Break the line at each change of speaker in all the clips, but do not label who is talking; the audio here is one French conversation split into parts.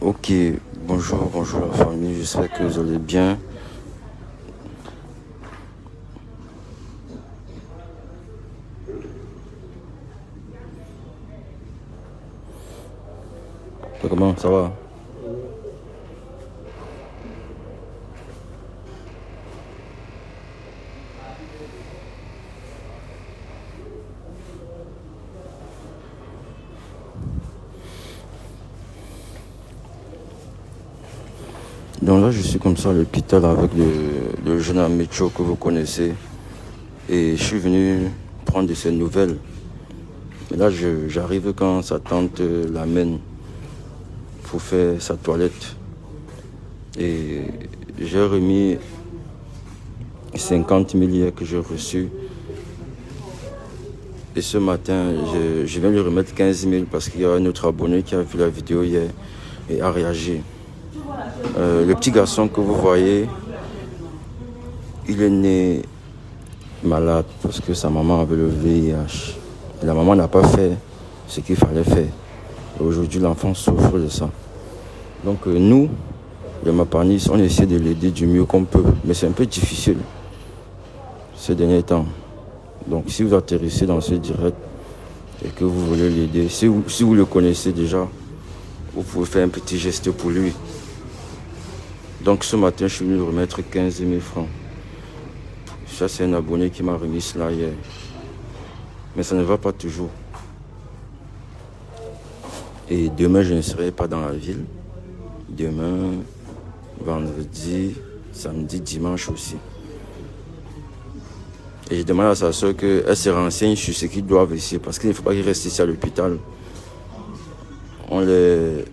Ok, bonjour la famille, j'espère que vous allez bien. Comment ça va? Donc là, je suis comme ça à l'hôpital avec le jeune Amicho que vous connaissez. Et je suis venu prendre de ses nouvelles. Et là, j'arrive quand sa tante l'amène pour faire sa toilette. Et j'ai remis 50 000 hier que j'ai reçu. Et ce matin, je viens lui remettre 15 000 parce qu'il y a un autre abonné qui a vu la vidéo hier et a réagi. Le petit garçon que vous voyez, il est né malade parce que sa maman avait le VIH. Et la maman n'a pas fait ce qu'il fallait faire. Et aujourd'hui, l'enfant souffre de ça. Donc nous, les Mapanis, on essaie de l'aider du mieux qu'on peut. Mais c'est un peu difficile ces derniers temps. Donc si vous atterrissez dans ce direct et que vous voulez l'aider, si vous le connaissez déjà, vous pouvez faire un petit geste pour lui. Donc ce matin, je suis venu lui remettre 15 000 francs. Ça, c'est un abonné qui m'a remis cela hier. Mais ça ne va pas toujours. Et demain, je ne serai pas dans la ville. Demain, vendredi, samedi, dimanche aussi. Et je demande à sa soeur qu'elle se renseigne sur ce qu'ils doivent ici. Parce qu'il ne faut pas qu'ils restent ici à l'hôpital. On les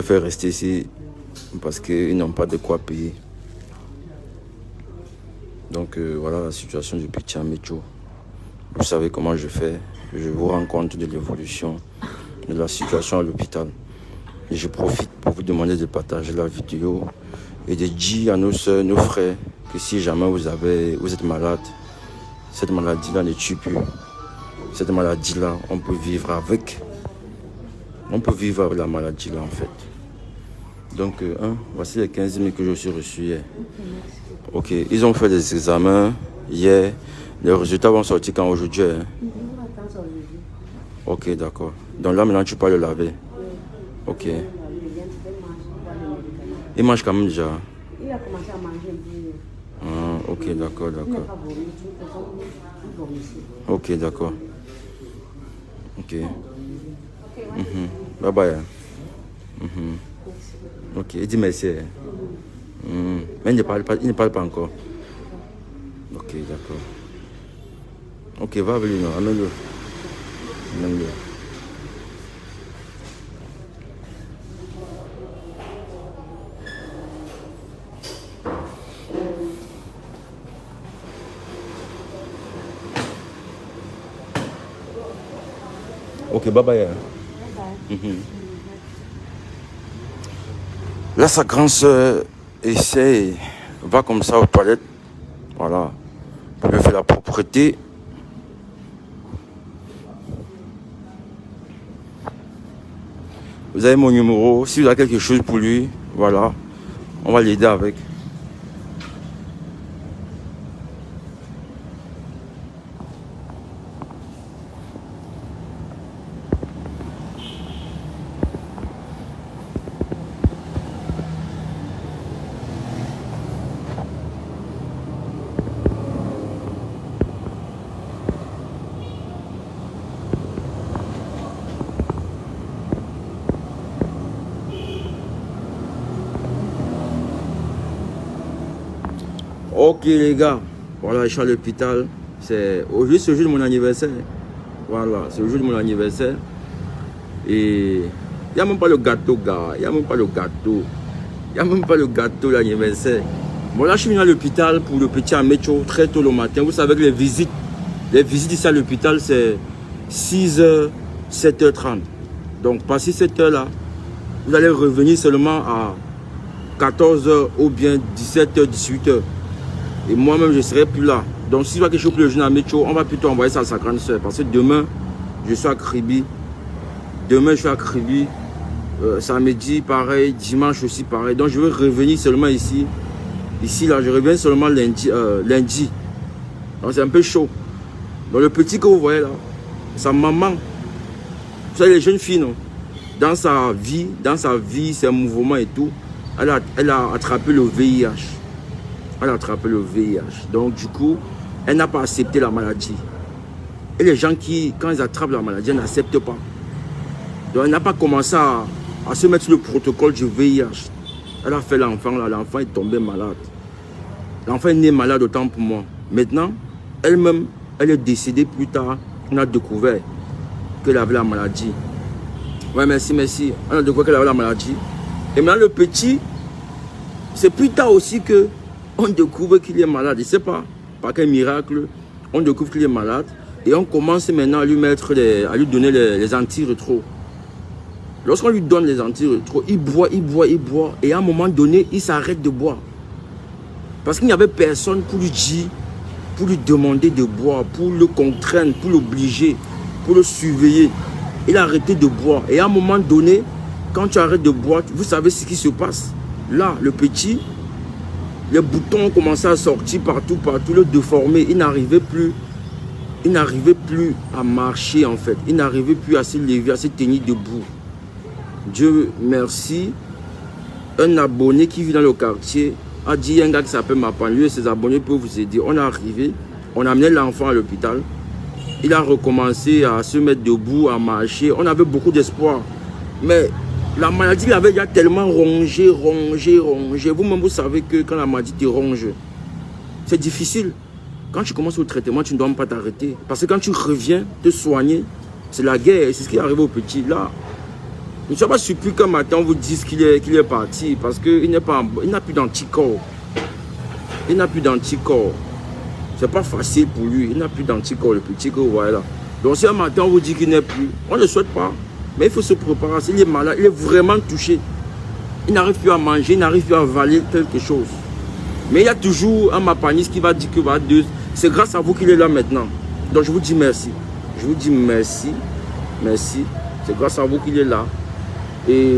fait rester ici parce qu'ils n'ont pas de quoi payer. Donc voilà la situation du petit Amicho. Vous savez comment je fais. Je vous rends compte de l'évolution de la situation à l'hôpital. Et je profite pour vous demander de partager la vidéo et de dire à nos soeurs, nos frères, que si jamais vous êtes malade, cette maladie-là ne tue plus. Cette maladie-là, on peut vivre avec. On peut vivre avec la maladie-là en fait. Donc, voici les 15 000 que je suis reçu hier. Ok, ils ont fait des examens hier. Les résultats vont sortir quand aujourd'hui. Hein? Ok, d'accord. Donc là, maintenant, tu peux le laver. Ok. Il mange quand même déjà.
Il a commencé à manger un peu.
Ah, ok, d'accord. Ok, d'accord. Ok. Bye bye. Ok, il dit merci. Mais il ne parle pas encore. Ok, d'accord. Ok, va avec lui, non, amène-le. Ok, bye bye. Là, sa grande soeur va comme ça aux toilettes. Voilà. Pour lui faire la propreté. Vous avez mon numéro. Si vous avez quelque chose pour lui, voilà. On va l'aider avec. Ok les gars, voilà, je suis à l'hôpital. Aujourd'hui, c'est le jour de mon anniversaire. Voilà, c'est le jour de mon anniversaire. Et il n'y a même pas le gâteau, gars. Il n'y a même pas le gâteau, l'anniversaire. Bon, là, je suis venu à l'hôpital pour le petit Amicho très tôt le matin. Vous savez que les visites ici à l'hôpital, c'est 6h, 7h30. Donc, passé cette heure-là, vous allez revenir seulement à 14h ou bien 17h, 18h. Et moi-même, je ne serai plus là. Donc, s'il y a quelque chose pour le jeune Amicho, on va plutôt envoyer ça à sa grande soeur. Parce que demain, je suis à Kribi. Samedi, pareil. Dimanche aussi, pareil. Donc, je vais revenir seulement ici. Ici, là, je reviens seulement lundi. Donc, c'est un peu chaud. Donc, le petit que vous voyez là, sa maman, vous savez, les jeunes filles, non? Dans sa vie, ses mouvements et tout, elle a attrapé le VIH. Elle a attrapé le VIH. Donc, du coup, elle n'a pas accepté la maladie. Et les gens qui, quand ils attrapent la maladie, ils n'acceptent pas. Donc, elle n'a pas commencé à se mettre sur le protocole du VIH. Elle a fait l'enfant, là. L'enfant est tombé malade. L'enfant est né malade autant pour moi. Maintenant, elle-même, elle est décédée plus tard. On a découvert qu'elle avait la maladie. Ouais, merci, merci. On a découvert qu'elle avait la maladie. Et maintenant, le petit, c'est plus tard aussi que on découvre qu'il est malade. Je ne sais pas par quel miracle, on découvre qu'il est malade. Et on commence maintenant à lui mettre à lui donner les antirétros. Lorsqu'on lui donne les antirétros, il boit. Et à un moment donné, il s'arrête de boire. Parce qu'il n'y avait personne pour lui dire, pour lui demander de boire, pour le contraindre, pour l'obliger, pour le surveiller. Il a arrêté de boire. Et à un moment donné, quand tu arrêtes de boire, vous savez ce qui se passe. Là, le petit, les boutons ont commencé à sortir partout, le déformer. Il n'arrivait plus à marcher en fait. Il n'arrivait plus à se lever, à se tenir debout. Dieu merci. Un abonné qui vit dans le quartier a dit, il y a un gars qui s'appelle Mapan, lui et ses abonnés peuvent vous aider. On est arrivé, on a amené l'enfant à l'hôpital. Il a recommencé à se mettre debout, à marcher. On avait beaucoup d'espoir. Mais la maladie l'avait déjà tellement rongé. Vous-même, vous savez que quand la maladie te ronge, c'est difficile. Quand tu commences le traitement, tu ne dois pas t'arrêter. Parce que quand tu reviens te soigner, c'est la guerre. C'est ce qui est arrivé au petit. Là, je ne suis pas surpris qu'un matin, on vous dise qu'il est parti. Parce qu'il n'a plus d'anticorps. Il n'a plus d'anticorps. C'est pas facile pour lui. Il n'a plus d'anticorps, le petit que vous voyez là. Donc si un matin, on vous dit qu'il n'est plus, on ne le souhaite pas. Mais il faut se préparer. S'il est malade, il est vraiment touché. Il n'arrive plus à manger, il n'arrive plus à avaler quelque chose. Mais il y a toujours un mapaniste qui va dire que c'est grâce à vous qu'il est là maintenant. Donc je vous dis merci. Je vous dis merci. Merci. C'est grâce à vous qu'il est là. Et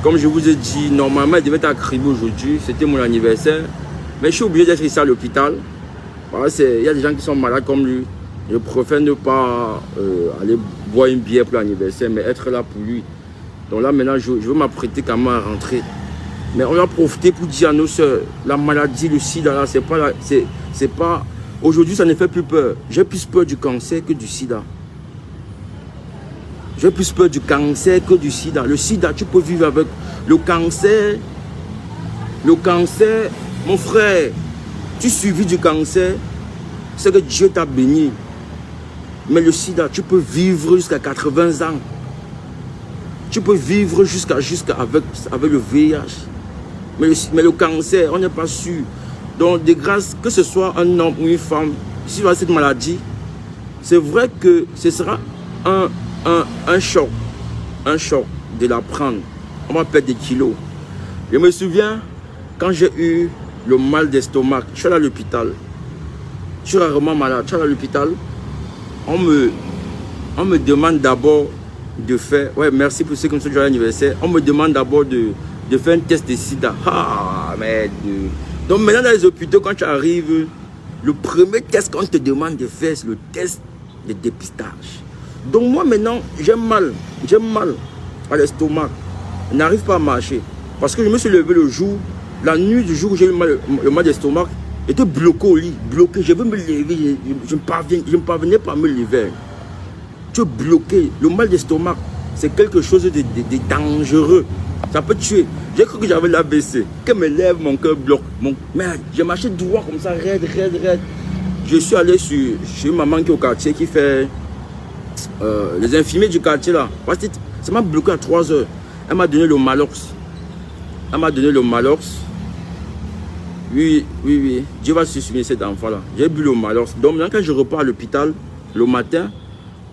comme je vous ai dit, normalement, il devait être à Kribo aujourd'hui. C'était mon anniversaire. Mais je suis obligé d'être ici à l'hôpital. Il y a des gens qui sont malades comme lui. Je préfère ne pas aller boire une bière pour l'anniversaire, mais être là pour lui. Donc là, maintenant, je veux m'apprêter quand même à rentrer. Mais on va profiter pour dire à nos soeurs, la maladie, le sida, là, c'est pas... Aujourd'hui, ça ne fait plus peur. J'ai plus peur du cancer que du sida. J'ai plus peur du cancer que du sida. Le sida, tu peux vivre avec le cancer. Le cancer, mon frère, tu survis du cancer, c'est que Dieu t'a béni. Mais le sida, tu peux vivre jusqu'à 80 ans. Tu peux vivre avec le VIH. Mais le cancer, on n'est pas sûr. Donc, de grâce, que ce soit un homme ou une femme, si vous avez cette maladie, c'est vrai que ce sera un choc de la prendre. On va perdre des kilos. Je me souviens, quand j'ai eu le mal d'estomac, je suis allé à l'hôpital. Je suis rarement malade, je suis allé à l'hôpital. On me demande d'abord de faire... Ouais, merci pour ceux qui me sont à l'anniversaire. On me demande d'abord de faire un test de sida. Ah, merde. Donc maintenant dans les hôpitaux, quand tu arrives, le premier test qu'on te demande de faire, c'est le test de dépistage. Donc moi maintenant, j'ai mal à l'estomac. Je n'arrive pas à marcher. Parce que je me suis levé le jour, la nuit du jour où j'ai eu le mal d'estomac, j'étais bloqué au lit, bloqué. Je veux me lever, je ne parvenais pas à me lever. Tu es bloqué. Le mal d'estomac, c'est quelque chose de dangereux. Ça peut tuer. J'ai cru que j'avais l'AVC. Que mes lèvres, mon cœur bloque. Merde, j'ai marché droit comme ça, raide. Je suis allé chez une maman qui est au quartier, qui fait les infirmiers du quartier là. Parce que ça m'a bloqué à 3 heures. Elle m'a donné le Malox. Oui. Dieu va se souvenir cet enfant là. J'ai bu le Malox. Donc maintenant quand je repars à l'hôpital, le matin,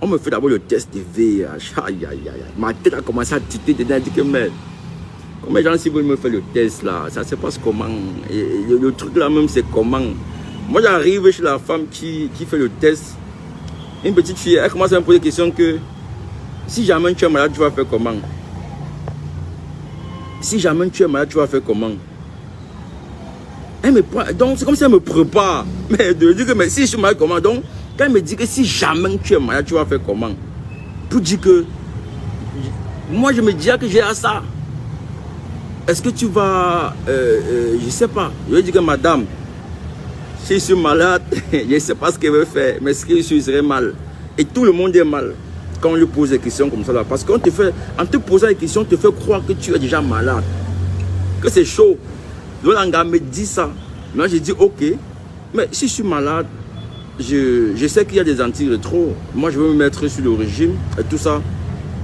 on me fait d'abord le test de VIH. Aïe. Ma tête a commencé à titer dedans. Je dis que merde. Comment les gens si vous me faites le test là, ça se passe comment? Et le truc là même c'est comment? Moi j'arrive chez la femme qui fait le test. Une petite fille, elle commence à me poser la question que si jamais tu es malade, tu vas faire comment? si jamais tu es malade, tu vas faire comment? Elle me prend, donc c'est comme si elle me prépare. Mais de dire que mais si je suis malade, comment? Donc, quand elle me dit que si jamais tu es malade, tu vas faire comment? Pour dire que moi je me dis que j'ai à ça. Est-ce que tu vas, je ne sais pas, je vais dire que madame, si je suis malade, je ne sais pas ce qu'elle veut faire, mais ce que je serais mal. Et tout le monde est mal quand on lui pose des questions comme ça là. Parce qu'en te posant des questions, on te fait croire que tu es déjà malade, que c'est chaud. Le langage me dit ça. Moi, je dis ok, mais si je suis malade, je sais qu'il y a des antirétros. Moi, je veux me mettre sur le régime et tout ça,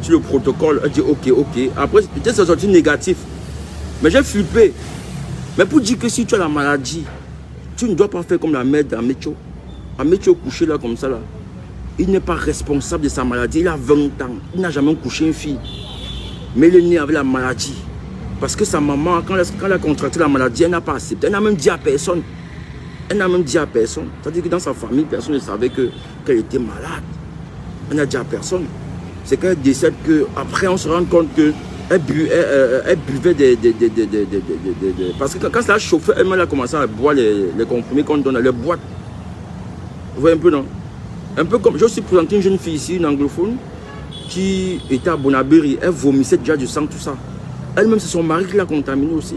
sur le protocole. Elle dit ok. Après, peut-être ça sorti négatif. Mais j'ai flippé. Mais pour dire que si tu as la maladie, tu ne dois pas faire comme la mère d'Amécho. Amécho couché là comme ça là. Il n'est pas responsable de sa maladie. Il a 20 ans. Il n'a jamais couché une fille. Mais il est né avec la maladie. Parce que sa maman, quand elle a contracté la maladie, elle n'a pas accepté. Elle n'a même dit à personne. C'est-à-dire que dans sa famille, personne ne savait qu'elle était malade. Elle n'a dit à personne. C'est quand elle décède qu'après on se rend compte qu'elle buvait des... Parce que quand ça a chauffé, elle a commencé à boire les comprimés qu'on donne, les boîtes. Vous voyez un peu, non? Un peu comme... Je suis présenté une jeune fille ici, une anglophone, qui était à Bonabéry. Elle vomissait déjà du sang, tout ça. Elle-même, c'est son mari qui l'a contaminé aussi.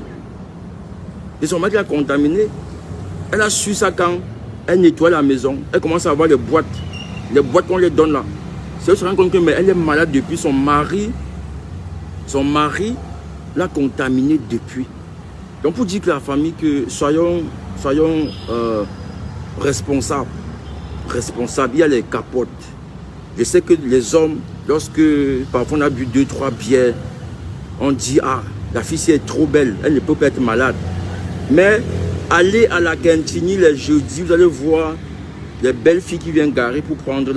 Et son mari qui l'a contaminé. Elle a su ça quand elle nettoie la maison. Elle commence à avoir les boîtes qu'on lui donne là. C'est elle se rend compte qu'elle est malade depuis. Son mari l'a contaminée depuis. Donc pour dire que la famille, que soyons responsables. Il y a les capotes. Je sais que les hommes, lorsque parfois on a bu 2-3 bières, on dit ah, la fille si elle est trop belle, elle ne peut pas être malade. Mais allez à la Quintini les jeudis, vous allez voir les belles filles qui viennent garer pour prendre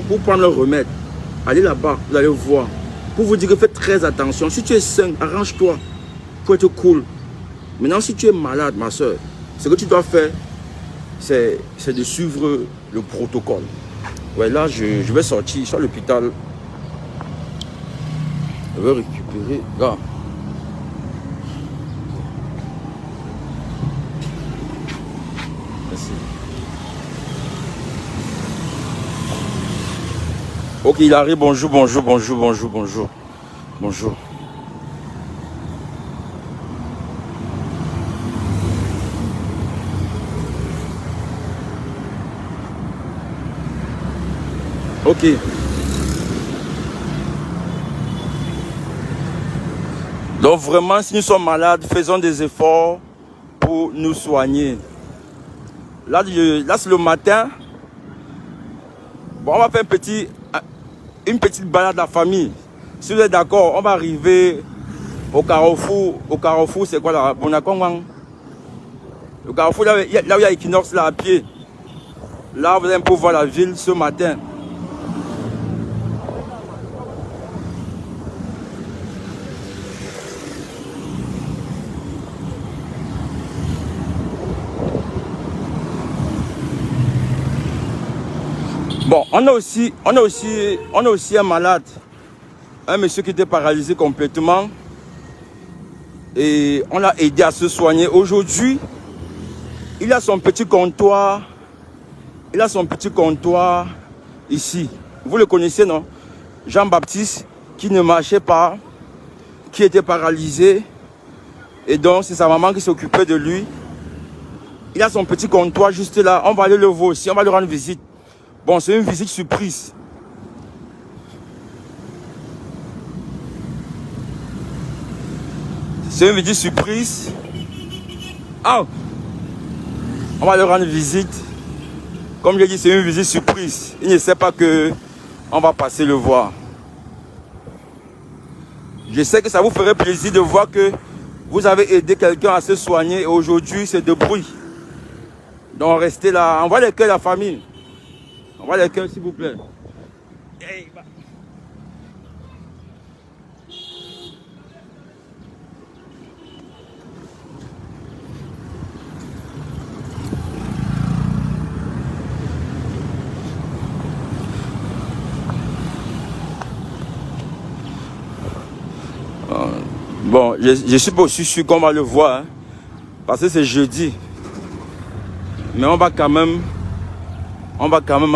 pour prendre leur remède. Allez là-bas, vous allez voir. Pour vous dire que faites très attention. Si tu es sain, arrange-toi pour être cool. Maintenant, si tu es malade, ma soeur, ce que tu dois faire, c'est de suivre le protocole. Ouais, là, je vais sortir, je suis à l'hôpital. Je vais récupérer. Là. Merci. Ok, il arrive. Bonjour. Ok. Donc vraiment, si nous sommes malades, faisons des efforts pour nous soigner. Là c'est le matin. Bon, on va faire une petite balade à la famille. Si vous êtes d'accord, on va arriver au Carrefour. Au Carrefour, c'est quoi là? Le Carrefour, là où il y a Equinox, là à pied. Là, vous allez un peu voir la ville ce matin. Bon, on a aussi un malade, un monsieur qui était paralysé complètement et on l'a aidé à se soigner. Aujourd'hui, il a son petit comptoir, ici. Vous le connaissez, non? Jean-Baptiste, qui ne marchait pas, qui était paralysé et donc c'est sa maman qui s'occupait de lui. Il a son petit comptoir juste là, on va aller le voir aussi, on va lui rendre visite. Bon, c'est une visite surprise. C'est une visite surprise. Ah! On va leur rendre visite. Comme je l'ai dit, c'est une visite surprise. Il ne sait pas que on va passer le voir. Je sais que ça vous ferait plaisir de voir que vous avez aidé quelqu'un à se soigner et aujourd'hui, c'est de bruit. Donc, restez là. Envoie les cœurs à la famille. Envoie les cœurs, s'il vous plaît. Hey, bah. Bon, je suis pas aussi sûr qu'on va le voir, hein, parce que c'est jeudi. Mais on va quand même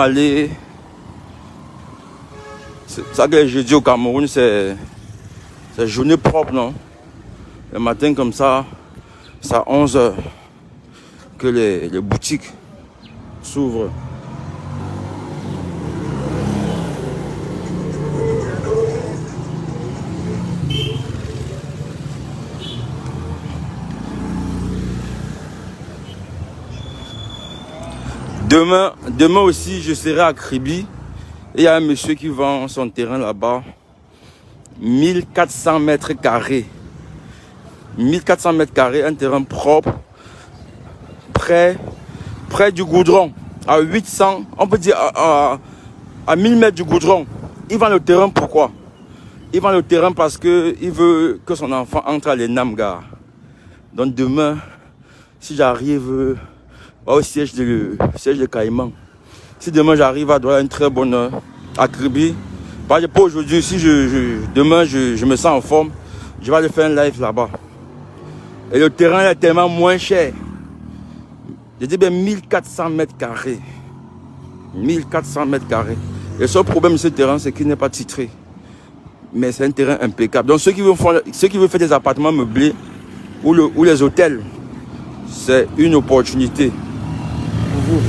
aller. C'est ça que les jeudis au Cameroun, c'est journée propre, non? Le matin comme ça, c'est à 11 h que les boutiques s'ouvrent. Demain aussi, je serai à Kribi. Et il y a un monsieur qui vend son terrain là-bas. 1400 mètres carrés. 1400 mètres carrés, un terrain propre. Près du goudron. À 800, on peut dire à 1000 mètres du goudron. Il vend le terrain pourquoi? Il vend le terrain parce qu'il veut que son enfant entre à l'ENAM. Donc demain, si j'arrive au siège de Caïman, si demain j'arrive à avoir une très bonne heure à Kribi, pas aujourd'hui, si demain je me sens en forme, je vais aller faire un live là-bas. Et le terrain est tellement moins cher. Je dis bien 1400 mètres carrés. 1400 mètres carrés. Le seul problème de ce terrain, c'est qu'il n'est pas titré. Mais c'est un terrain impeccable. Donc ceux qui veulent faire des appartements meublés ou les hôtels, c'est une opportunité pour vous.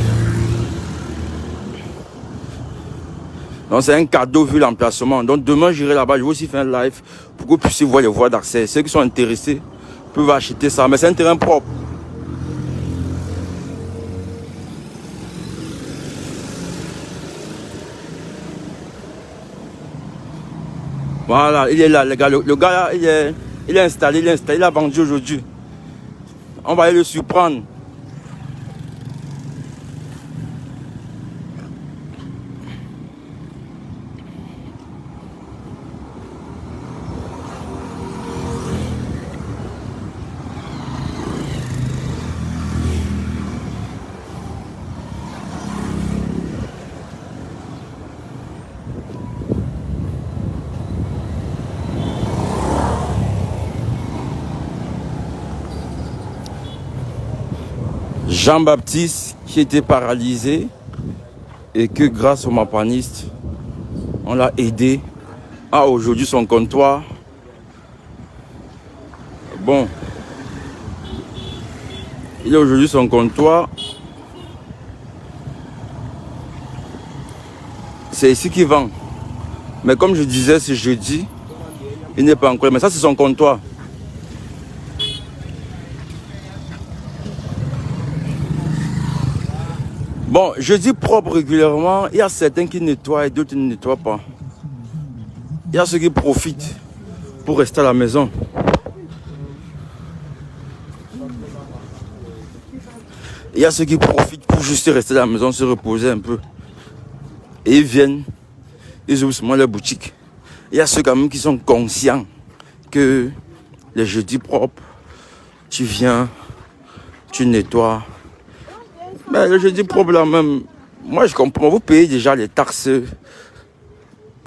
Donc c'est un cadeau vu l'emplacement. Donc demain j'irai là-bas, je vais aussi faire un live pour que vous puissiez voir les voies d'accès. Ceux qui sont intéressés peuvent acheter ça. Mais c'est un terrain propre. Voilà, il est là, le gars là, il est installé, il a vendu aujourd'hui. On va aller le surprendre. Jean-Baptiste qui était paralysé et que grâce au mapaniste, on l'a aidé à aujourd'hui son comptoir. Bon, il a aujourd'hui son comptoir. C'est ici qu'il vend. Mais comme je disais, c'est jeudi. Il n'est pas encore. Mais ça, c'est son comptoir. Bon, je dis propre régulièrement. Il y a certains qui nettoient et d'autres ne nettoient pas. Il y a ceux qui profitent pour rester à la maison. Il y a ceux qui profitent pour juste rester à la maison, se reposer un peu. Et ils viennent, ils ouvrent seulement leur boutique. Il y a ceux quand même qui sont conscients que les jeudis propres, tu viens, tu nettoies. Mais le jeudi propre là même, moi je comprends, vous payez déjà les taxes.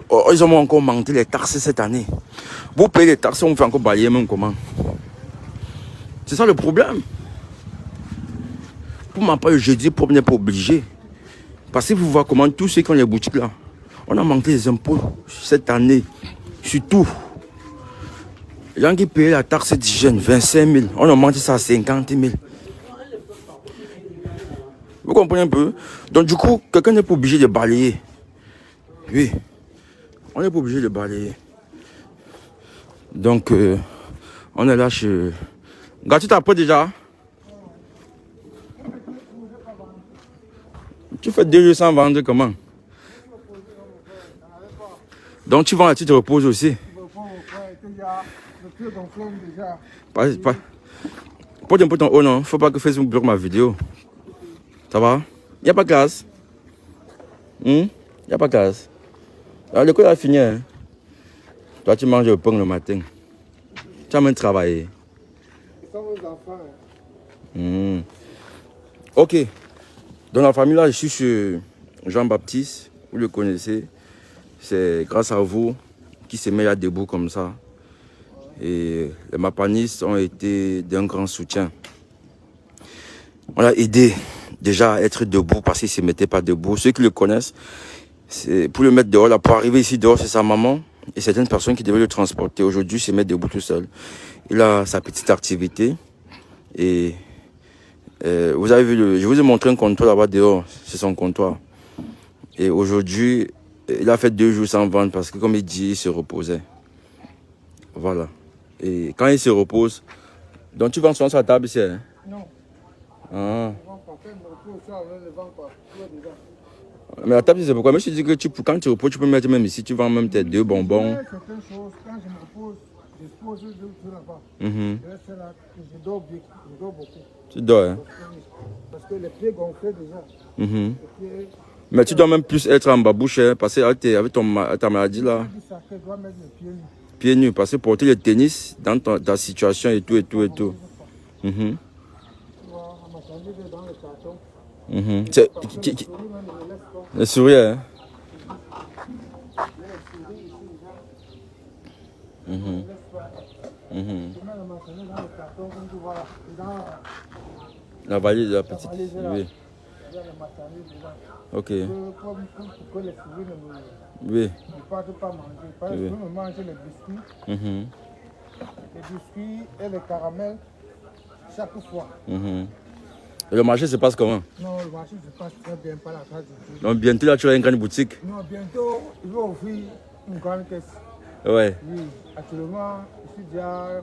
Oh, ils ont encore augmenté les taxes cette année. Vous payez les taxes, on fait encore balayer même comment? C'est ça le problème. Pour ma part, le jeudi propre n'est pas obligé. Parce que vous voyez comment tous ceux qui ont les boutiques là, on a manqué les impôts cette année. Surtout, les gens qui payaient la taxe d'hygiène, 25 000, on a augmenté ça à 50 000. Vous comprenez un peu? Donc du coup, quelqu'un n'est pas obligé de balayer. Oui, on n'est pas obligé de balayer. Donc, on est là chez... Gars, tu t'apprêtes déjà? Tu fais 200 vendre comment? Donc tu vends là, tu te reposes aussi. Porte un peu ton haut, non? Faut pas que Facebook bloque ma vidéo. Ça va? Il n'y a pas de gaz. Il n'y a pas de gaz. Alors l'école a fini. Hein? Toi tu manges le pain le matin. Tu as même travaillé. Ok. Dans la famille là, je suis chez Jean-Baptiste. Vous le connaissez. C'est grâce à vous qui se met là debout comme ça. Et les mapanistes ont été d'un grand soutien. On l'a aidé déjà à être debout parce qu'il ne se mettait pas debout. Ceux qui le connaissent, pour le mettre dehors, là, pour arriver ici dehors, c'est sa maman et certaines personnes qui devaient le transporter. Aujourd'hui, il se met debout tout seul. Il a sa petite activité et vous avez vu, je vous ai montré un comptoir là-bas dehors, c'est son comptoir. Et aujourd'hui, il a fait 2 jours sans vendre parce que comme il dit, il se reposait. Voilà. Et quand il se repose, donc tu vends souvent sur la table ici, hein?
Non.
Ah. Mais la table, c'est pourquoi? Mais je te dis que quand tu reposes, tu peux mettre même ici, tu vends même tes 2 bonbons.
Certaines choses, quand je me repose, je pose tout là-bas. Je reste là, je dors bien, je dors beaucoup.
Tu dors, hein?
Parce que les pieds gonflent déjà. Les pieds,
Mais tu dois même plus être en babouche, hein, parce que avec ta maladie là,
je dois mettre les pieds nus.
pieds nus, parce que porter le tennis dans ta situation et tout, et tout, et tout.
Tu vois, à ma famille, dans le carton.
C'est
Parce que les souris, même, ne me laissent pas.
le sourire, hein?
Ne me laissent pas. Je mets le maçonnier dans le carton, comme tu vois là. Dans
La valise de la petite.
valise là.
Oui.
il y a le maçonnier dedans.
Ok.
Pour que les souris
Oui.
ne partent pas manger. Parce que je peux me manger les biscuits. Les biscuits et les caramels chaque fois.
Et le marché se passe comment?
Non, le marché se passe très bien par la grâce de Dieu.
Donc bientôt là tu as une grande boutique.
Non, bientôt, il va offrir une grande caisse.
Ouais.
Oui, actuellement, je suis déjà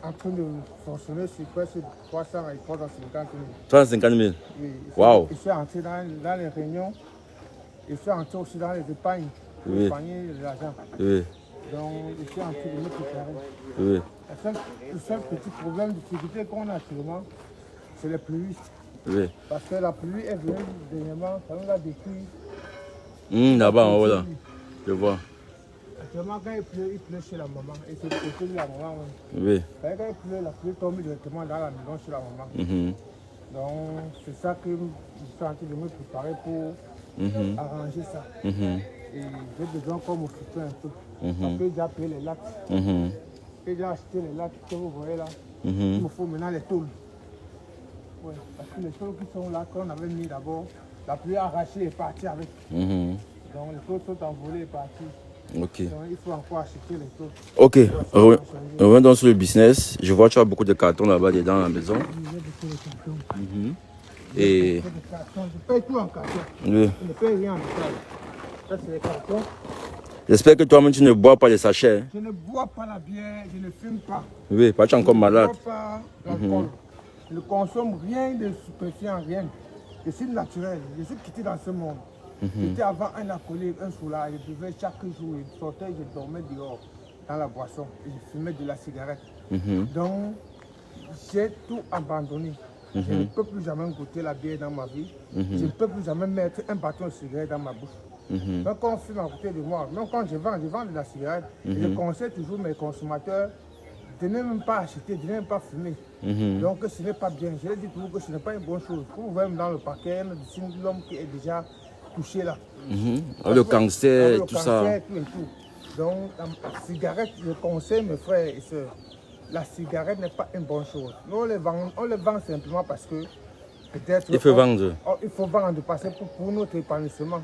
en train de fonctionner sur presque 300 et 350 000.
350 000.
Oui,
Wow.
je suis entré dans les réunions. Je suis entré aussi dans les épargnes.
Oui.
Épargner l'argent.
Oui.
Donc, je suis en train de me préparer.
Oui.
Le seul petit problème de sécurité qu'on a actuellement, c'est les pluies.
Oui.
Parce que la pluie est venue dernièrement, ça nous a détruit.
Là-bas en haut là. Je vois.
Actuellement, quand il pleut chez la maman. Et c'est le côté de la maman.
Oui.
Quand il pleut, la pluie tombe directement dans la maison chez la maman. Donc, c'est ça que je suis en train de me préparer pour arranger ça. Et j'ai besoin qu'on m'occupe un peu. On peut déjà payer les lattes. J'ai déjà acheté les lattes que vous voyez là. Il me faut maintenant les tôles. Ouais, parce que les tôles qui sont là, qu'on avait mis d'abord, la pluie a arraché et est partie avec. Donc les tôles sont envolées et parties.
Ok.
Donc il faut encore acheter les tôles.
Ok. Reviens donc sur le business. Je vois que tu as beaucoup de cartons là-bas dedans à la maison.
J'ai beaucoup de cartons.
Et
Beaucoup de cartons. Je paye tout en carton.
oui.
Je ne paye rien en métal. Ça c'est les cartons.
J'espère que toi-même tu ne bois pas les sachets. Hein?
Je ne bois pas la bière, je ne fume pas.
Oui, parce que tu es encore malade.
Je ne bois pas l'alcool. Je ne consomme rien de stupéfiant, rien. Je suis naturel, je suis quitté dans ce monde. J'étais avant un alcoolique, un soulard, je buvais chaque jour, je sortais, je dormais dehors dans la boisson et je fumais de la cigarette. Donc, j'ai tout abandonné. Je ne peux plus jamais goûter la bière dans ma vie. Je ne peux plus jamais mettre un bâton de cigarette dans ma bouche. Donc, quand on fume à côté de moi, même quand je vends de la cigarette, je conseille toujours mes consommateurs de ne même pas acheter, de ne même pas fumer. Donc ce n'est pas bien. Je l'ai dit toujours que ce n'est pas une bonne chose. Vous voyez dans le paquet, c'est l'homme qui est déjà touché là.
Le cancer, tout ça.
Tout et tout. Donc la cigarette, je conseille mes frères et sœurs, la cigarette n'est pas une bonne chose. Nous on les vend simplement parce que peut-être...
Il faut vendre.
Il faut vendre parce que pour notre épanouissement.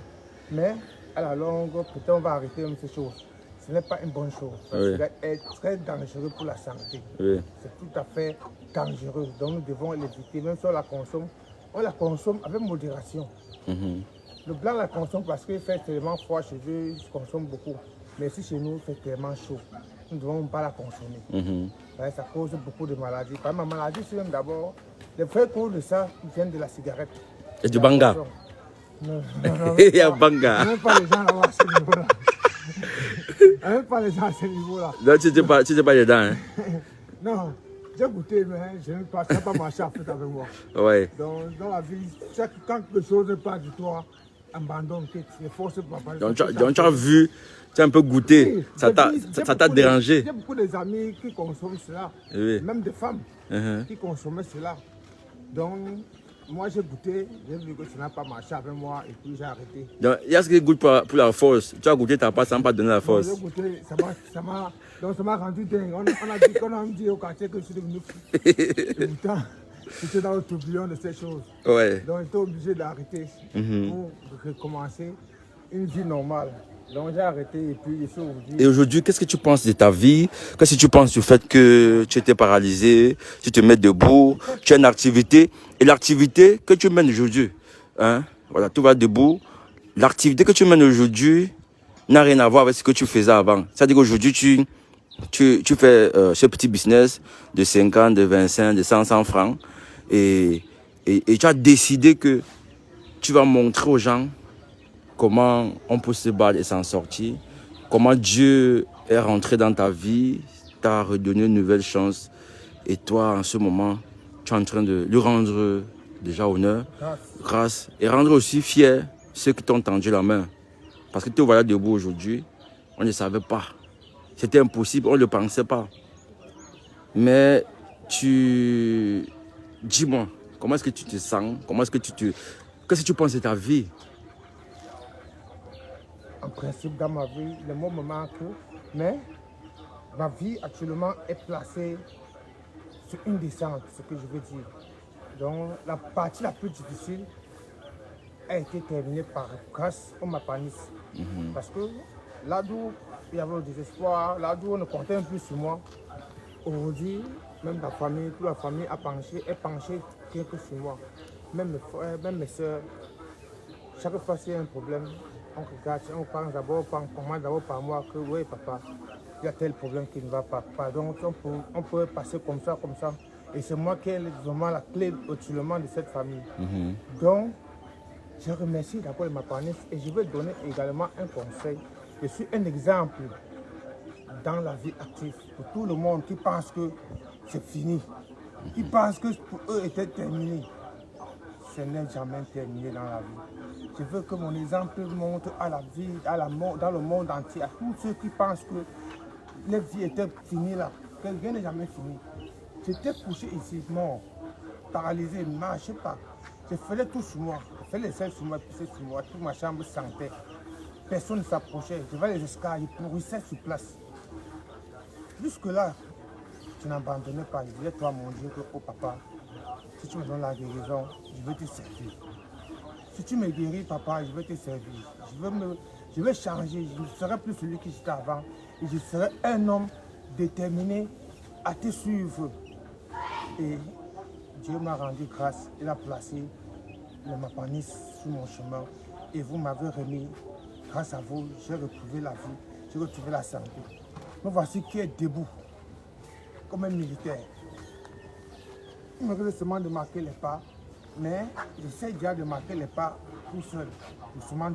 Mais à la longue, peut-être on va arrêter même ces choses. Ce n'est pas une bonne chose. Ça est très dangereux pour la santé. C'est tout à fait dangereux. Donc nous devons l'éviter. Même si on la consomme avec modération. Le blanc la consomme parce qu'il fait tellement froid chez eux, ils consomment beaucoup. Mais si chez nous, il fait tellement chaud, nous ne devons pas la consommer. Ça cause beaucoup de maladies. Par ma maladie, c'est même d'abord, les vrais causes de ça viennent de la cigarette.
Et du banga.
Non,
Il y a banga.
même pas les gens là-bas à ce niveau-là. Même pas les gens à ce niveau-là.
Non, tu n'étais pas dedans. Hein?
Non, j'ai goûté, mais je ne pas marcher en fait avec moi.
Ouais.
Donc, dans la vie, quand quelque chose n'est pas du toi, abandonne, ne force pas.
Donc tu as vu, tu as un peu goûté, oui, ça t'a dérangé.
J'ai beaucoup d'amis qui consomment cela, même des femmes qui consommaient cela. Donc, moi j'ai goûté, j'ai vu que ça n'a pas marché avec moi et puis j'ai arrêté.
Donc, il y a ce qui goûte pour la force. Tu as goûté ta pâte, ça n'a pas donné la force.
J'ai goûté, ça m'a rendu dingue. On a dit au quartier que je suis devenu fou. Et pourtant, j'étais dans le tourbillon de ces choses.
Ouais.
Donc j'étais obligé d'arrêter pour recommencer une vie normale. Donc j'ai arrêté et puis je suis aujourd'hui.
Et aujourd'hui, qu'est-ce que tu penses de ta vie? Qu'est-ce que tu penses du fait que tu étais paralysé, tu te mets debout, tu as une activité, et l'activité que tu mènes aujourd'hui, hein, voilà, tout va debout. L'activité que tu mènes aujourd'hui n'a rien à voir avec ce que tu faisais avant. C'est-à-dire qu'aujourd'hui, tu fais ce petit business de 50, de 25, de 100 francs, et tu as décidé que tu vas montrer aux gens comment on peut se battre et s'en sortir, comment Dieu est rentré dans ta vie, t'a redonné une nouvelle chance. Et toi, en ce moment, tu es en train de lui rendre déjà honneur, grâce, et rendre aussi fier ceux qui t'ont tendu la main. Parce que te voilà debout aujourd'hui, on ne savait pas. C'était impossible, on ne le pensait pas. Mais dis-moi, comment est-ce que tu te sens? Qu'est-ce que tu penses de ta vie?
En principe, dans ma vie, le mot me manque, mais ma vie actuellement est placée sur une descente, ce que je veux dire. Donc, la partie la plus difficile a été terminée grâce au Mapanis. Parce que là d'où il y avait le désespoir, là d'où on ne comptait un peu sur moi, aujourd'hui, même toute la famille est penchée rien que sur moi. Même mes frères, même mes soeurs, chaque fois qu'il y a un problème, on regarde, on commence d'abord par moi que oui papa, il y a tel problème qui ne va pas. Pardon, on peut passer comme ça. Et c'est moi qui ai vraiment la clé au-dessus de cette famille. Donc, je remercie d'abord ma partenaire et je veux donner également un conseil. Je suis un exemple dans la vie active pour tout le monde qui pense que c'est fini, qui pense que pour eux était terminé. Ce n'est jamais terminé dans la vie. Je veux que mon exemple montre à la vie, dans le monde entier, à tous ceux qui pensent que la vie était finie là, que rien n'est jamais fini. J'étais couché ici, mort, paralysé, je ne marchais pas. Je faisais tout sur moi, je faisais les selles sur moi, pissais sur moi, toute ma chambre sentait. Personne ne s'approchait, je vais les escaliers, je pourrissais sur place. Jusque-là, je n'abandonnais pas. Je disais, toi mon Dieu, que, oh papa, si tu me donnes la guérison, je vais te servir. Si tu me guéris, papa, je vais te servir. Je vais changer, je ne serai plus celui qui j'étais avant. Et je serai un homme déterminé à te suivre. Et Dieu m'a rendu grâce, il a placé le Mapanis sur mon chemin. Et vous m'avez remis, grâce à vous, j'ai retrouvé la vie, j'ai retrouvé la santé. Me voici qui est debout, comme un militaire. Il me reste seulement de marquer les pas, mais j'essaie déjà de marquer les pas tout seul, doucement.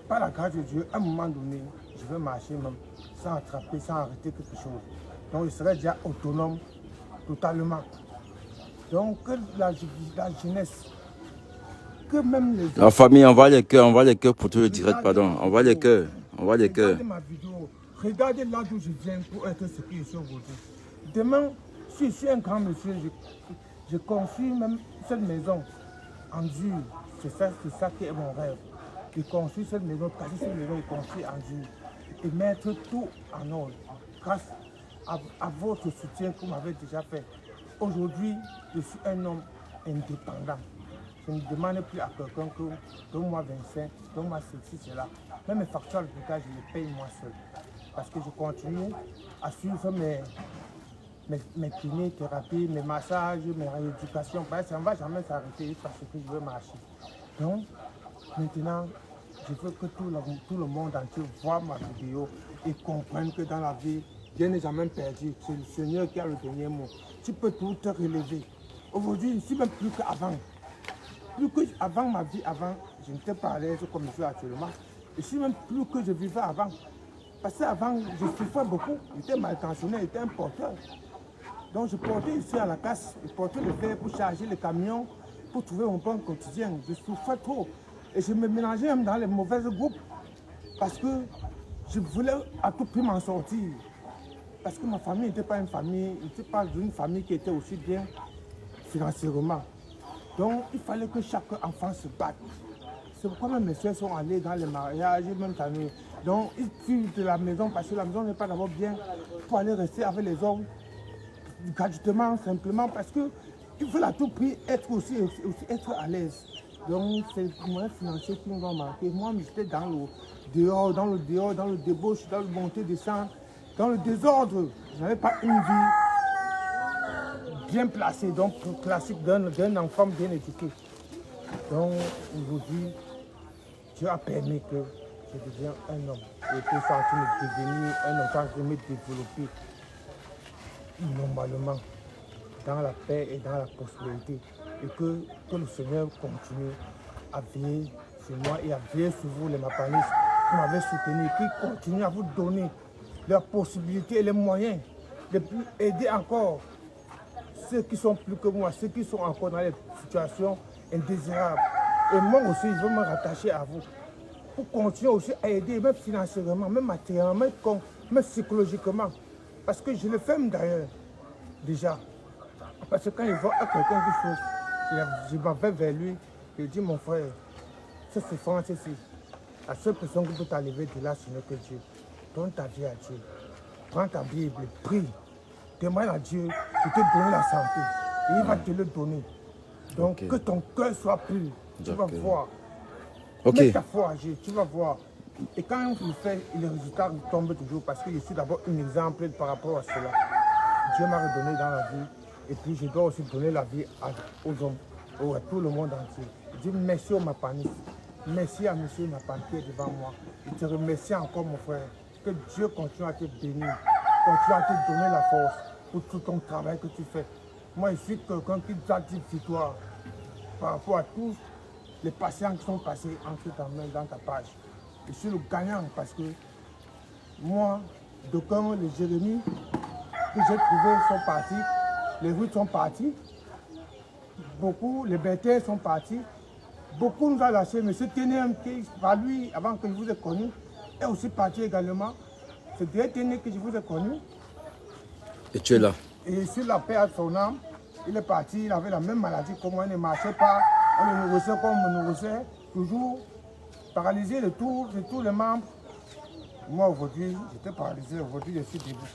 Par la grâce de Dieu, à un moment donné, je vais marcher même sans attraper, sans arrêter quelque chose. Donc je serai déjà autonome totalement. Donc que la jeunesse, que même les...
La famille, envoie les cœurs pour tout le direct, pardon. Envoie les cœurs.
Regardez ma vidéo, regardez là d'où je viens pour être ce que je suis aujourd'hui. Demain, si je suis un grand monsieur, je construis même cette maison en dur. C'est ça qui est mon rêve. Je construis cette maison, casser cette maison et construire en dur. Et mettre tout en ordre. Grâce à votre soutien que vous m'avez déjà fait. Aujourd'hui, je suis un homme indépendant. Je ne demande plus à quelqu'un que donne-moi 25, donne-moi ceci, cela. Même mes factures de cas, je les paye moi seul. Parce que je continue à suivre mes kinésithérapies, mes massages, mes rééducations. Ça ne va jamais s'arrêter parce que je veux marcher. Donc, maintenant, je veux que tout le monde entier voit ma vidéo et comprenne que dans la vie, Dieu n'est jamais perdu. C'est le Seigneur qui a le dernier mot. Tu peux tout te relever. Aujourd'hui, je ne suis même plus qu'avant. Plus que avant ma vie, avant, je n'étais pas à l'aise comme je suis actuellement. Je suis même plus que je vivais avant. Parce qu'avant, je souffrais beaucoup. J'étais mal intentionné, j'étais un porteur. Donc je portais ici à la casse, je portais le verre pour charger le camion, pour trouver mon pain quotidien. Je souffrais trop. Et je me mélangeais même dans les mauvais groupes. Parce que je voulais à tout prix m'en sortir. Parce que ma famille n'était pas une famille, n'était pas une famille qui était aussi bien financièrement. Donc, il fallait que chaque enfant se batte. C'est pourquoi même mes soeurs sont allées dans les mariages, même tannées. Donc, ils fuient de la maison parce que la maison n'est pas d'abord bien pour aller rester avec les hommes gratuitement, simplement parce qu'ils veulent à tout prix être aussi être à l'aise. Donc, c'est les moyens financiers qui nous ont manqué. Moi, j'étais dans le dehors, dans le débauche, dans le montée-descente, dans le désordre. Je n'avais pas une vie bien placée, donc classique d'un enfant bien éduqué. Donc, aujourd'hui, Dieu a permis que je devienne un homme. Et que ça en train de devenir un homme, ça en train de me développer normalement, dans la paix et dans la prospérité. Et que le Seigneur continue à veiller sur moi et à veiller sur vous, les Mapanistes, qui m'avez soutenu, qui continue à vous donner leurs possibilités et les moyens de plus aider encore ceux qui sont plus que moi, ceux qui sont encore dans les situations indésirables. Et moi aussi, je veux me rattacher à vous pour continuer aussi à aider, même financièrement, même matériellement, même psychologiquement. Parce que je le fais d'ailleurs, déjà. Parce que quand je vois quelqu'un qui souffre, je m'en vais vers lui, je dis mon frère, cette souffrance ici, la seule personne qui peut t'enlever de là, ce n'est que Dieu. Donne ta vie à Dieu. Prends ta Bible, prie. Demande à Dieu de te donner la santé. Et il va te le donner. Donc que ton cœur soit pur. Tu vas voir. Mets ta foi à Dieu, tu vas voir. Et quand je le fais, les résultats tombent toujours parce que je suis d'abord un exemple par rapport à cela. Dieu m'a redonné dans la vie. Et puis je dois aussi donner la vie aux hommes, à tout le monde entier. Je dis merci au Mapanis. Merci à monsieur Mapan qui est devant moi. Je te remercie encore mon frère. Que Dieu continue à te bénir. Continue à te donner la force pour tout ton travail que tu fais. Moi, je suis quelqu'un qui doit dire victoire par rapport à tous les patients qui sont passés entre ta main dans ta page. Je suis le gagnant parce que moi, d'aucuns, les Jérémies que j'ai trouvés sont partis, les routes sont partis, beaucoup, les bêtises sont partis, beaucoup nous ont lâchés. M. Téné, qui par lui, avant que je vous ai connu, est aussi parti également. C'est Dieu Téné que je vous ai connu.
Et tu es là.
Et sur la paix à son âme, il est parti, il avait la même maladie que moi, il ne marchait pas, on le nourrissait comme on me nourrissait, toujours paralysé de tous les membres. Moi aujourd'hui, j'étais paralysé, aujourd'hui je suis debout.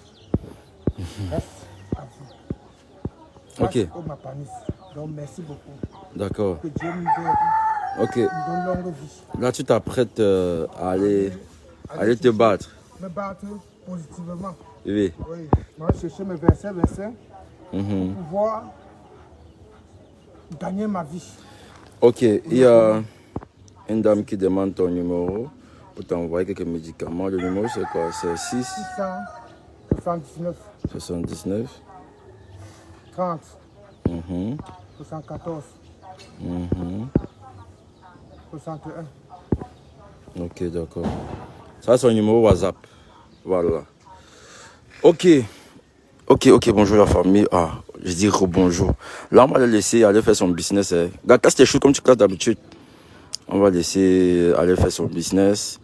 Reste à vous.
Ok.
Au Mapanis. Donc merci beaucoup.
D'accord.
Que Dieu nous aide.
Ok.
Nous donne longue vie.
Là, tu t'apprêtes à aller te battre.
Me battre positivement.
Oui.
Oui. Moi, je cherche mes versets pour pouvoir gagner ma vie.
Ok. Il y a une dame qui demande ton numéro pour t'envoyer quelques médicaments. Le numéro, c'est quoi? C'est
679
79
30 74 61.
Ok, d'accord. Ça, c'est un numéro WhatsApp. Voilà. Ok, bonjour la famille. Ah, je dis bonjour. Là, on va le laisser aller faire son business. Gars, casse tes choses comme tu casses d'habitude. On va laisser aller faire son business.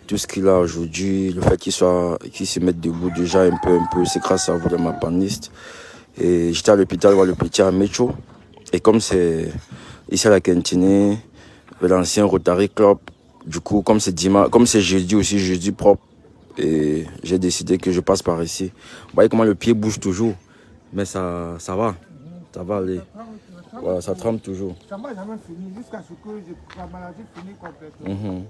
Tout ce qu'il a aujourd'hui, le fait qu'il se mette debout déjà un peu, c'est grâce à vous, les Mapanistes. Et j'étais à l'hôpital voir le petit à Mécho. Et comme c'est ici à la cantine, l'ancien Rotary Club, du coup, comme c'est dimanche, comme c'est jeudi aussi, jeudi propre, et j'ai décidé que je passe par ici. Vous voyez comment le pied bouge toujours, mais ça va, ça va aller. Voilà, ça trempe toujours.
Ça ne m'a jamais fini jusqu'à ce que la maladie finisse complètement.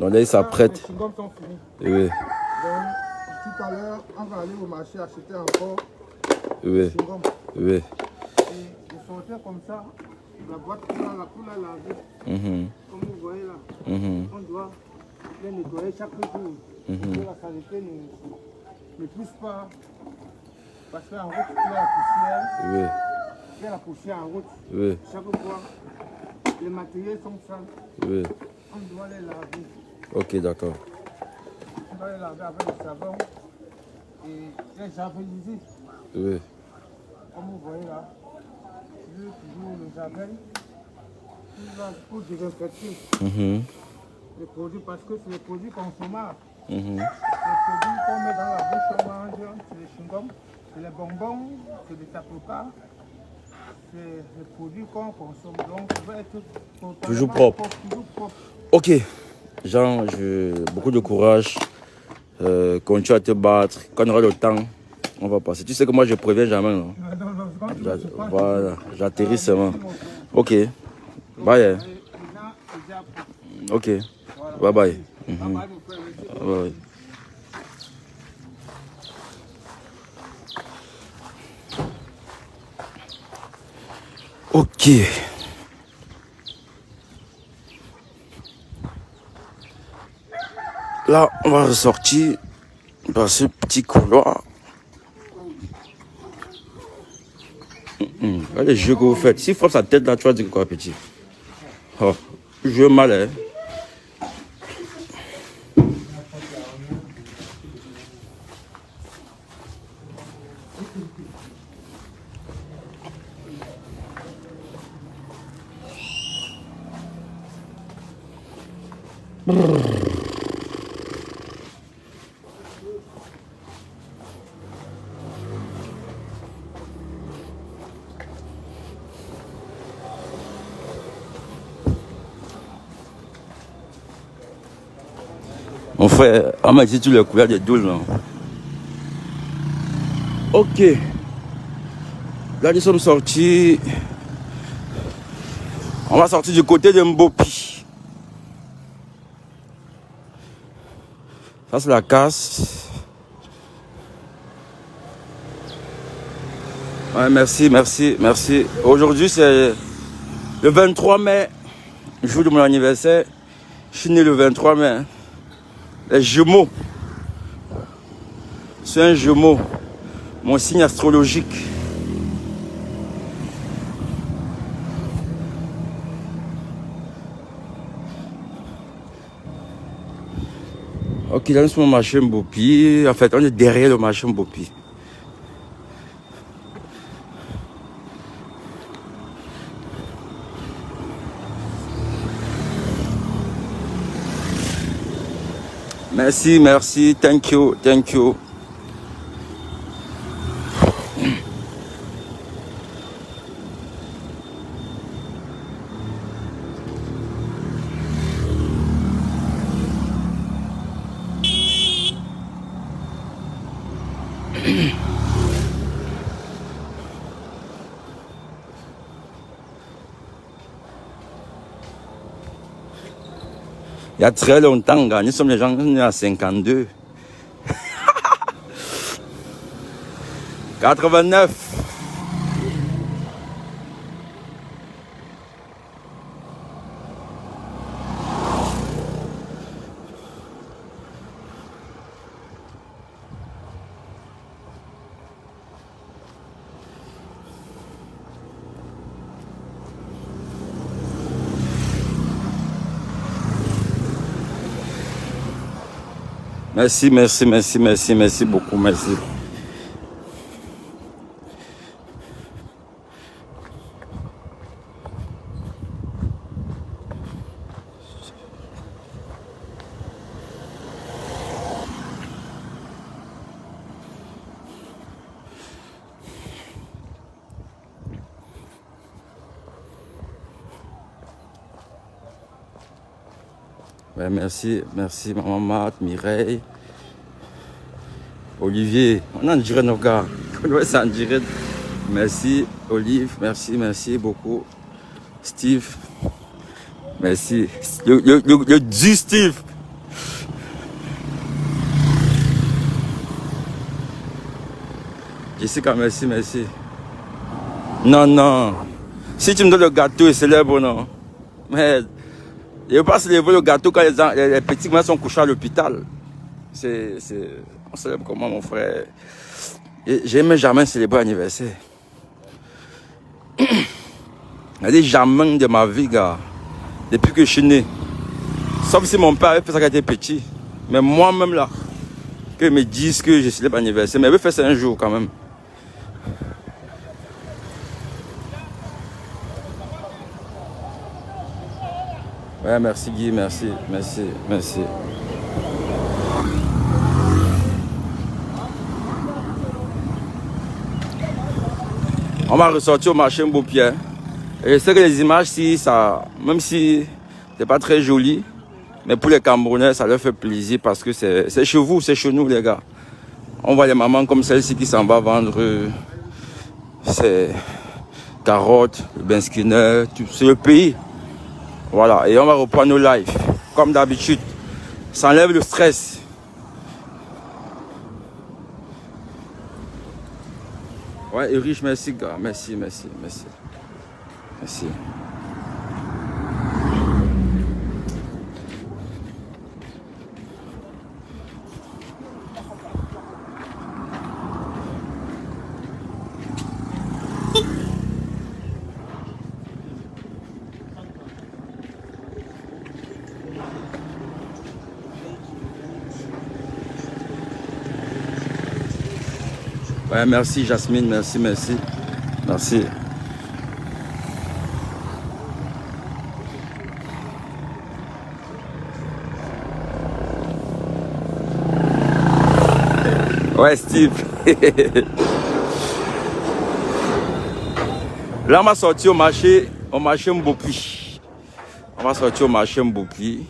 Donc là, il s'apprête.
Les chewing-gums sont finis.
Oui.
Donc, tout à l'heure, on va aller au marché acheter encore
Oui.
des chewing-gums.
Oui.
Et je sortais comme ça, la boîte pour la laver. Comme vous voyez là, on doit les nettoyer chaque jour. Que la saleté ne pousse pas. Parce qu'en route, il y a la poussière.
Oui.
Il y a la poussière en route.
Oui.
Chaque fois, les matériels sont sales.
Oui.
On doit les laver.
Ok, d'accord.
On doit les laver avec le savon et les javeliser.
Oui.
Comme vous voyez là, toujours le javel. Pour désinfecter les produits parce que c'est des produits consommables. Les produits qu'on met dans la bouche, on mange, c'est les chewing-gums, c'est les bonbons, c'est des tapokas, c'est les produits qu'on consomme. Donc, ça va être totalement
Toujours propre.
Toujours propre.
Ok. Jean, beaucoup de courage. Continue à te battre. Quand on aura le temps, on va passer. Tu sais que moi, je préviens jamais, non?
Non, quand tu veux, c'est pas-
Voilà, j'atterris seulement. Ok. Bye.
Là, déjà,
Ok. Bye bye.
bye bye, mon frère.
Bye. Ok. Là, on va ressortir par ce petit couloir. Regardez les jeux que vous faites. S'il frappe sa tête là, tu vas dire quoi, petit? Oh, je mal, hein. Mon frère, on m'a dit tous les couleurs de double, non? Ok. Là, nous sommes sortis. On va sortir du côté de Mbopi. Ça, c'est la casse. Ouais, merci, merci, merci. Aujourd'hui, c'est le 23 mai, jour de mon anniversaire. Je suis né le 23 mai. Les Gémeaux. C'est un Gémeaux. Mon signe astrologique. Ok, là nous sommes au marché Mbopi. En fait, on est derrière le marché Mbopi. Merci, merci, thank you, thank you. Il y a très longtemps, gars. Nous sommes les gens nés à 52. 89. Merci, merci, merci, merci, merci beaucoup, merci. Ouais, merci, merci, maman Marthe, Mireille, Olivier. On en dirait nos gars. Ouais, ça en dirait. Merci, Olive, merci, merci beaucoup. Steve, merci. Le du Steve. Jessica, merci, merci. Non, non. Si tu me donnes le gâteau, c'est célèbre, non. Mais je ne veux pas célébrer le gâteau quand les petits sont couchés à l'hôpital. On célèbre comment, mon frère? J'ai même jamais célébré l'anniversaire. Il dit jamais de ma vie, gars. Depuis que je suis né. Sauf si mon père avait fait ça quand il était petit. Mais moi-même, là, qu'ils me disent que je célèbre l'anniversaire. Mais il veut faire ça un jour, quand même. Ouais, merci Guy, merci, merci, merci. On va ressortir au marché Mbopi. Et je sais que les images, si ça, même si c'est pas très joli, mais pour les Camerounais, ça leur fait plaisir parce que c'est chez vous, c'est chez nous, les gars. On voit les mamans comme celle-ci qui s'en va vendre ses carottes, le benskiner, c'est le pays. Voilà, et on va reprendre nos lives, comme d'habitude. Ça enlève le stress. Ouais, Erich, merci, gars. Merci. Ouais, merci Jasmine, merci. Ouais, Steve. Là, on va sortir au marché Mbopi. On va sortir au marché Mbopi.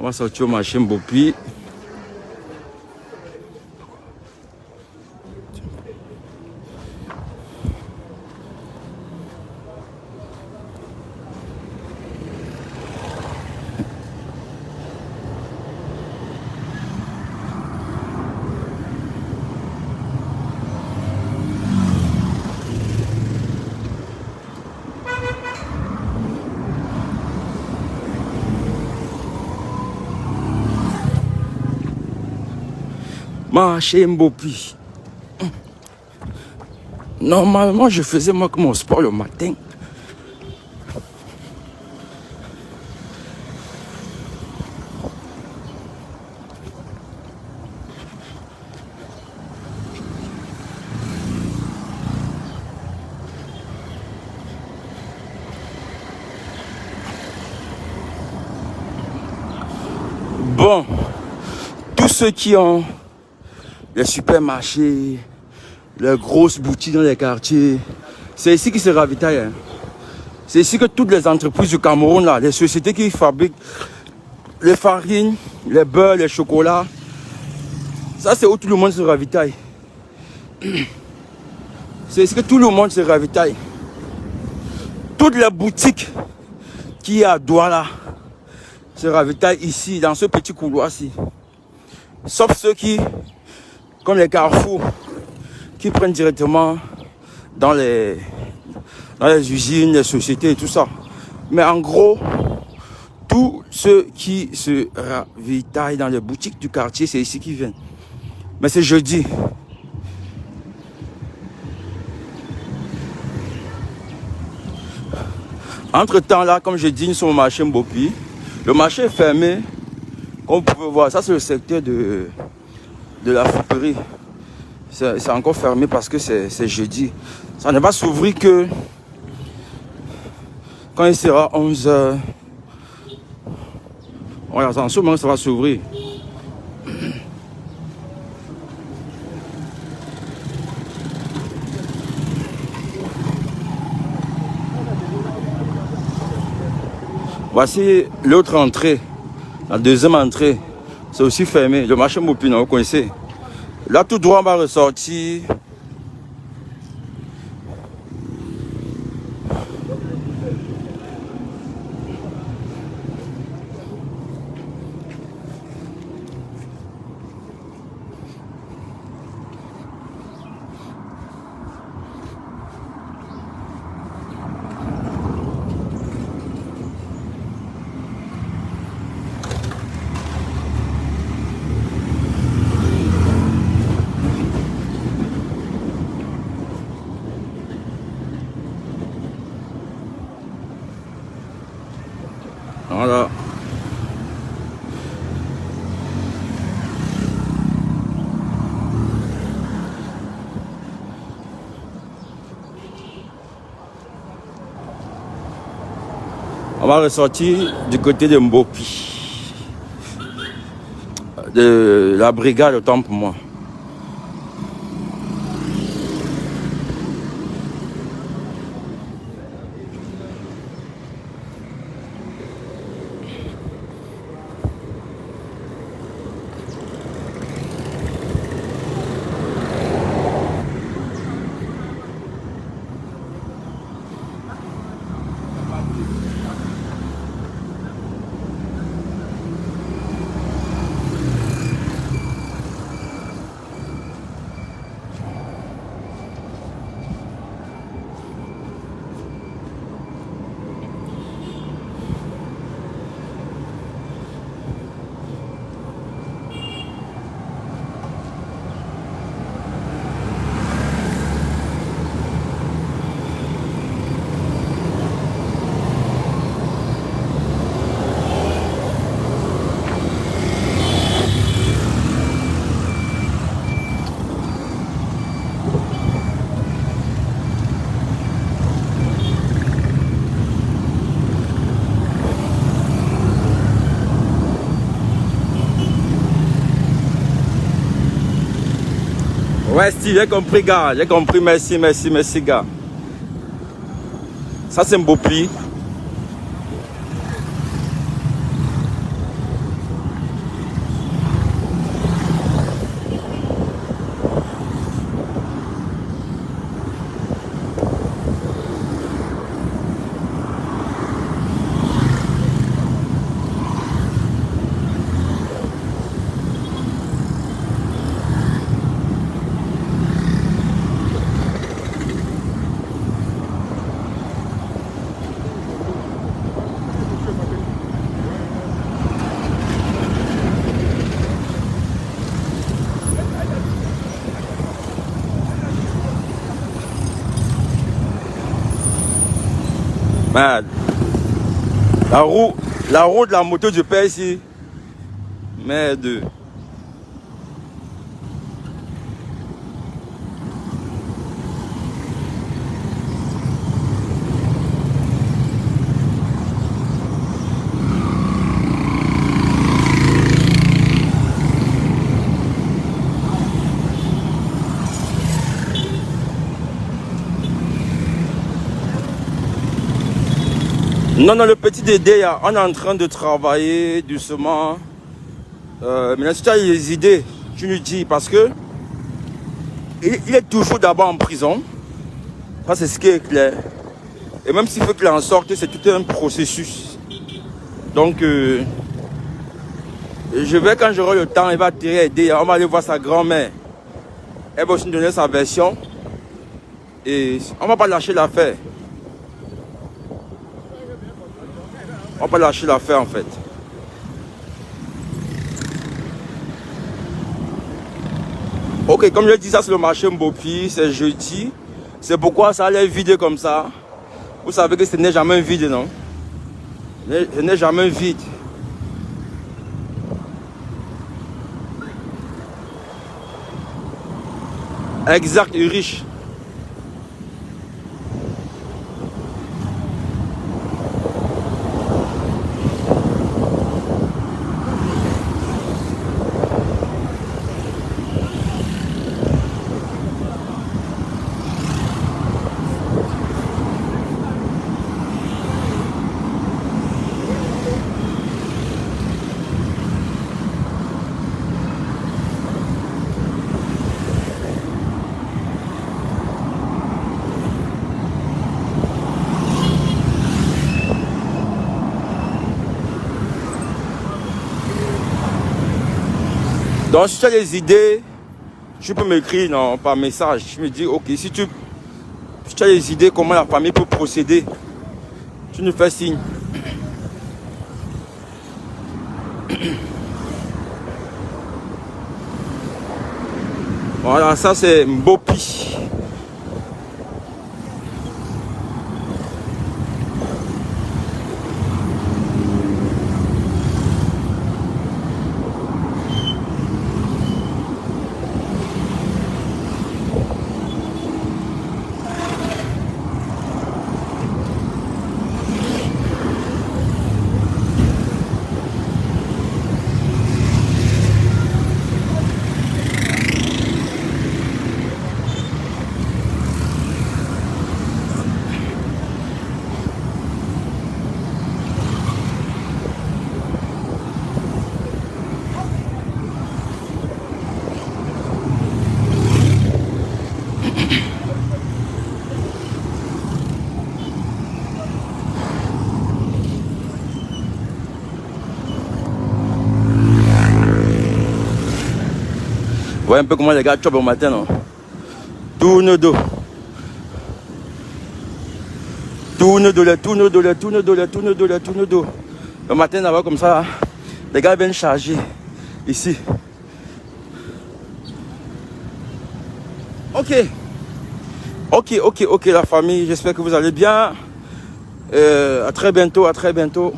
On va sortir au marché Mbopi. Marché Mbopi. Normalement, je faisais moi mon sport le matin. Bon, tous ceux qui ont les supermarchés, les grosses boutiques dans les quartiers, c'est ici qu'ils se ravitaillent. Hein. C'est ici que toutes les entreprises du Cameroun, là, les sociétés qui fabriquent les farines, les beurres, les chocolats, ça c'est où tout le monde se ravitaille. C'est ici que tout le monde se ravitaille. Toutes les boutiques qui y a à Douala se ravitaillent ici, dans ce petit couloir-ci. Sauf ceux qui, comme les carrefours, qui prennent directement dans les usines, les sociétés et tout ça. Mais en gros, tous ceux qui se ravitaillent dans les boutiques du quartier, c'est ici qu'ils viennent. Mais c'est jeudi. Entre-temps, là, comme je dis, nous sommes au marché Mbopi. Le marché est fermé. Comme vous pouvez voir, ça c'est le secteur de la friperie. C'est encore fermé parce que c'est jeudi. Ça ne va s'ouvrir que quand il sera 11h. Voilà, en ce moment, ça va s'ouvrir. Voici l'autre entrée, la deuxième entrée. C'est aussi fermé. Le marché Mbopi, vous connaissez. Là, tout droit, on va ressortir. Voilà. On va ressortir du côté de Mbopi. De la brigade, autant pour moi. Ouais, Steve, j'ai compris, gars. J'ai compris. Merci, merci, merci, gars. Ça, c'est un beau pli. Man. La roue de la moto du père ici. Merde. Non, non, le petit Dédé, on est en train de travailler doucement. Maintenant, si tu as les idées, tu nous dis, parce que il est toujours d'abord en prison. Ça, c'est ce qui est clair. Et même s'il faut qu'il en sorte, c'est tout un processus. Donc, je vais, quand j'aurai le temps, il va tirer aider. On va aller voir sa grand-mère. Elle va aussi nous donner sa version. Et on ne va pas lâcher l'affaire. On va pas lâcher l'affaire en fait. Ok, comme je dis, ça c'est le marché Mbopi, c'est jeudi. C'est pourquoi ça allait vide comme ça. Vous savez que ce n'est jamais vide, non? Ce n'est jamais vide. Exact, riche. Donc si tu as des idées, tu peux m'écrire par message. Je me dis, ok, si tu as des idées comment la famille peut procéder, tu nous fais signe. Voilà, ça c'est Mbopi. Vous voyez un peu comment les gars chopent au matin, non? Tourne dos. Tourne dos, tourne dos, tourne dos, tourne dos, tourne dos. Le matin, là-bas, comme ça, les gars viennent charger ici. Ok. Ok, la famille. J'espère que vous allez bien. À très bientôt, à très bientôt.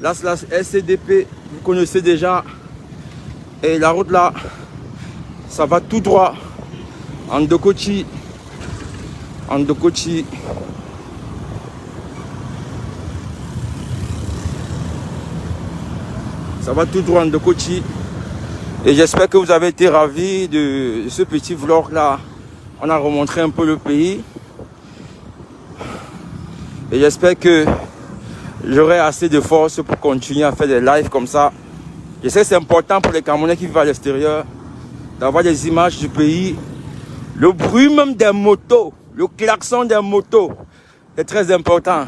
Là, c'est la SCDP. Vous connaissez déjà. Et la route là, ça va tout droit. En Ndokochi. En Ndokochi. Ça va tout droit en Ndokochi. Et j'espère que vous avez été ravis de ce petit vlog là. On a remontré un peu le pays. Et j'espère que j'aurai assez de force pour continuer à faire des lives comme ça. Je sais que c'est important pour les Camerounais qui vivent à l'extérieur d'avoir des images du pays. Le bruit même des motos, le klaxon des motos, c'est très important.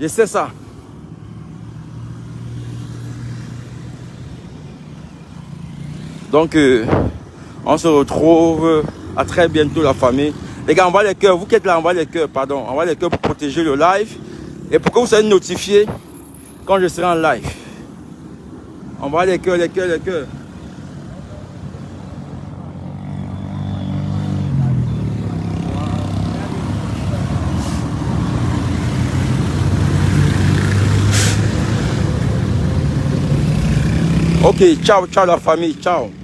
Je sais ça. Donc, on se retrouve à très bientôt la famille. Les gars, envoyez les cœurs. Vous qui êtes là, envoyez les cœurs, pardon. Envoyez les cœurs pour protéger le live. Et pour que vous soyez notifiés quand je serai en live. Envoyez les cœurs, les cœurs, les cœurs. Ok, ciao, ciao la famille, ciao.